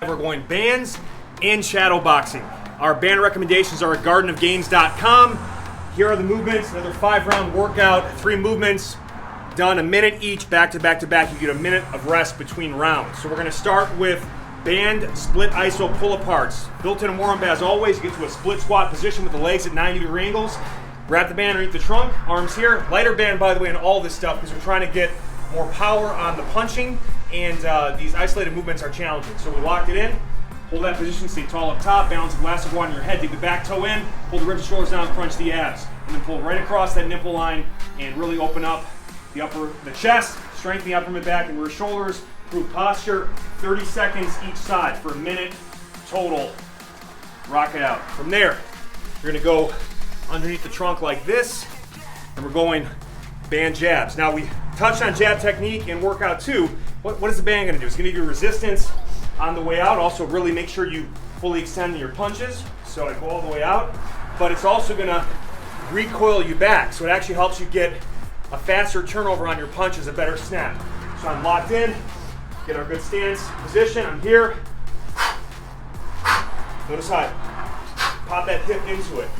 We're going bands and shadow boxing. Our band recommendations are at gardenofgains.com. Here are the movements, another 5-round workout, 3 movements, done a minute each, back to back to back. You get a minute of rest between rounds. So we're gonna start with band split iso pull-aparts. Built-in and warm-up as always. You get to a split squat position with the legs at 90-degree angles. Grab the band underneath the trunk, arms here. Lighter band, by the way, in all this stuff because we're trying to get more power on the punching, and these isolated movements are challenging. So we locked it in. Hold that position, stay tall up top, balance the glass of water on your head, dig the back toe in, pull the ribs and shoulders down, crunch the abs. And then pull right across that nipple line and really open up the chest, strengthen the upper mid back and rear shoulders, improve posture, 30 seconds each side for a minute total. Rock it out. From there, you're gonna go underneath the trunk like this, and we're going band jabs. Now we touched on jab technique and workout too. What is the band gonna do? It's gonna give you resistance on the way out. Also really make sure you fully extend your punches. So I go all the way out, but it's also gonna recoil you back. So it actually helps you get a faster turnover on your punches, a better snap. So I'm locked in, get our good stance position. I'm here. Notice how I pop that hip into it.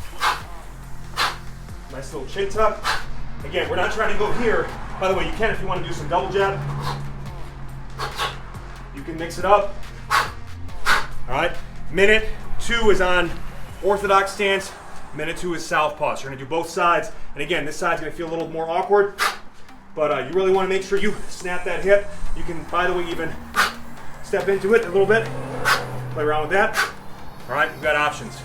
Nice little chin tuck. Again, we're not trying to go here. By the way, you can if you want to do some double jab. You can mix it up. All right, minute 2 is on Orthodox stance. Minute 2 is Southpaw. So you're gonna do both sides. And again, this side's gonna feel a little more awkward, but you really wanna make sure you snap that hip. You can, by the way, even step into it a little bit. Play around with that. All right, we've got options.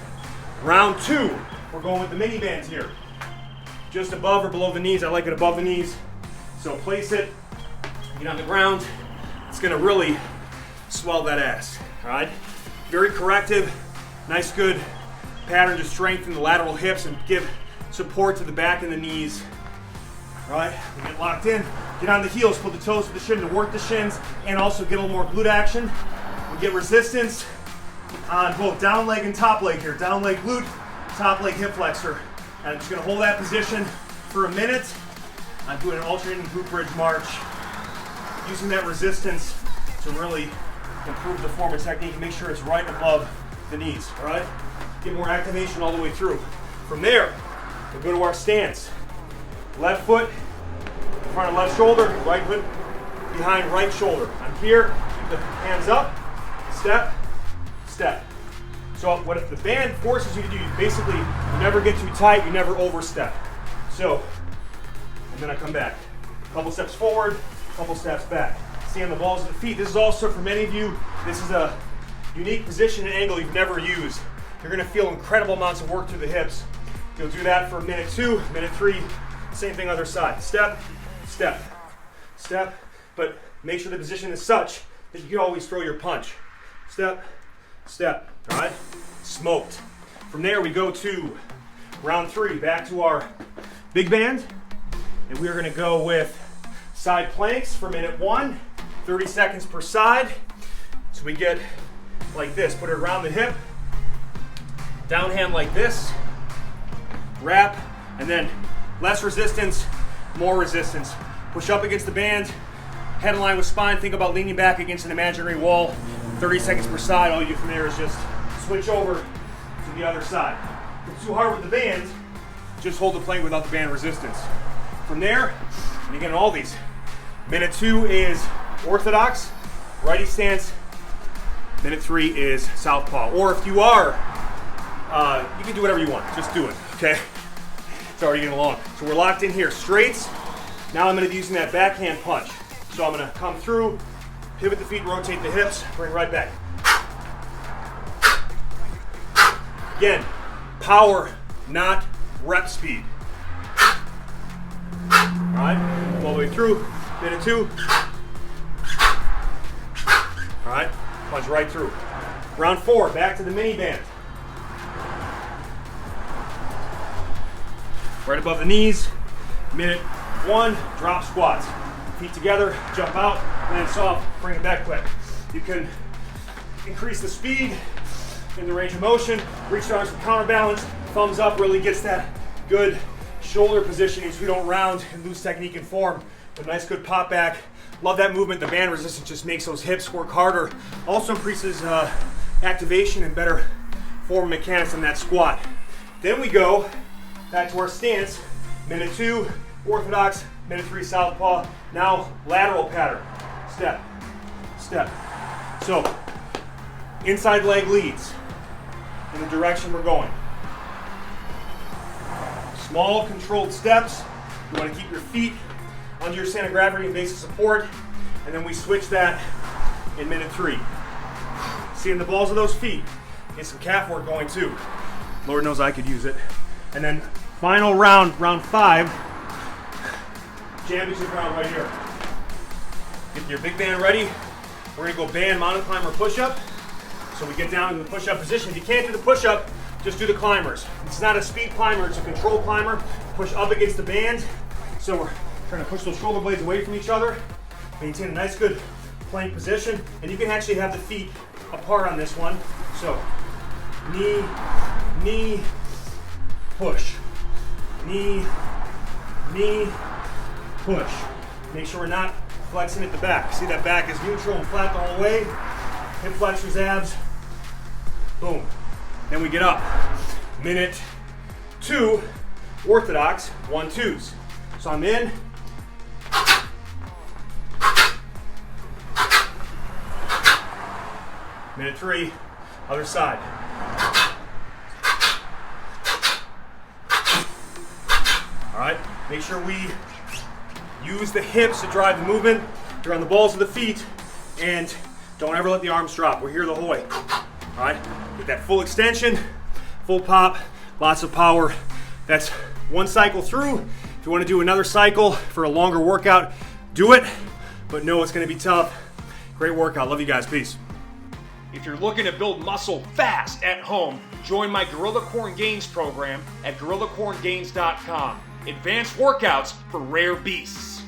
Round 2, we're going with the mini bands here. Just above or below the knees. I like it above the knees. So place it, get on the ground. It's gonna really swell that ass, all right? Very corrective, nice good pattern to strengthen the lateral hips and give support to the back and the knees. All right, we get locked in, get on the heels, pull the toes to the shin to work the shins, and also get a little more glute action. We get resistance on both down leg and top leg here. Down leg glute, top leg hip flexor. And I'm just gonna hold that position for a minute. I'm doing an alternating glute bridge march, using that resistance to really improve the form of technique and make sure it's right above the knees, all right? Get more activation all the way through. From there, we'll go to our stance. Left foot in front of left shoulder, right foot behind right shoulder. I'm here, keep the hands up, step, step. So what if the band forces you to do, basically, you never get too tight, you never overstep. So, and then I come back. A couple steps forward, a couple steps back. Stay on the balls of the feet. This is also, for many of you, this is a unique position and angle you've never used. You're gonna feel incredible amounts of work through the hips. You'll do that for minute 2, minute 3, same thing other side. Step, step, step, but make sure the position is such that you can always throw your punch. Step, step, all right? Smoked. From there we go to round 3, back to our big band, and we're gonna go with side planks for minute 1, 30 seconds per side. So we get like this, put it around the hip, down hand like this, wrap, and then less resistance, more resistance. Push up against the band, head in line with spine, think about leaning back against an imaginary wall, 30 seconds per side. All you do from there is just switch over to the other side. If it's too hard with the band, just hold the plank without the band resistance. From there, and again, all these. Minute 2 is Orthodox, righty stance. Minute 3 is Southpaw. Or if you are, you can do whatever you want. Just do it, okay? It's already getting long. So we're locked in here. Straights. Now I'm gonna be using that backhand punch. So I'm gonna come through, pivot the feet, rotate the hips, bring right back. Again, power, not rep speed. All right, all the way through. Minute 2. All right, punch right through. Round 4, back to the mini band. Right above the knees. Minute 1, drop squats. Feet together, jump out, land soft, bring it back quick. You can increase the speed in the range of motion, reach the arms for counterbalance, thumbs up really gets that good shoulder positioning so we don't round and lose technique and form. But nice good pop back, Love that movement. The band resistance just makes those hips work harder. Also increases activation and better form mechanics in that squat. Then we go back to our stance. Minute 2, Orthodox. Minute 3, Southpaw. Now lateral pattern. Step, step. So inside leg leads in the direction we're going. Small controlled steps. You want to keep your feet under your center of gravity and basic support. And then we switch that in minute 3. Seeing the balls of those feet. Get some calf work going too. Lord knows I could use it. And then final round, round 5, championship round right here. Get your big band ready. We're gonna go band, mountain climber, push-up. So we get down in the push-up position. If you can't do the push-up, just do the climbers. It's not a speed climber, it's a control climber. Push up against the band. So we're trying to push those shoulder blades away from each other. Maintain a nice good plank position. And you can actually have the feet apart on this one. So knee, knee, push. Knee, knee, push. Make sure we're not flexing at the back. See that back is neutral and flat the whole way. Hip flexors, abs. Boom. Then we get up. Minute 2, Orthodox, 1-2s. So I'm in. Minute 3, other side. All right, make sure we use the hips to drive the movement. You're on the balls of the feet, and don't ever let the arms drop. We're here the whole way. All right, get that full extension, full pop, lots of power. That's one cycle through. If you want to do another cycle for a longer workout, do it, but know it's going to be tough. Great workout. Love you guys. Peace. If you're looking to build muscle fast at home, join my Gorilla Corn Gains program at gorillacorngains.com. Advanced workouts for rare beasts.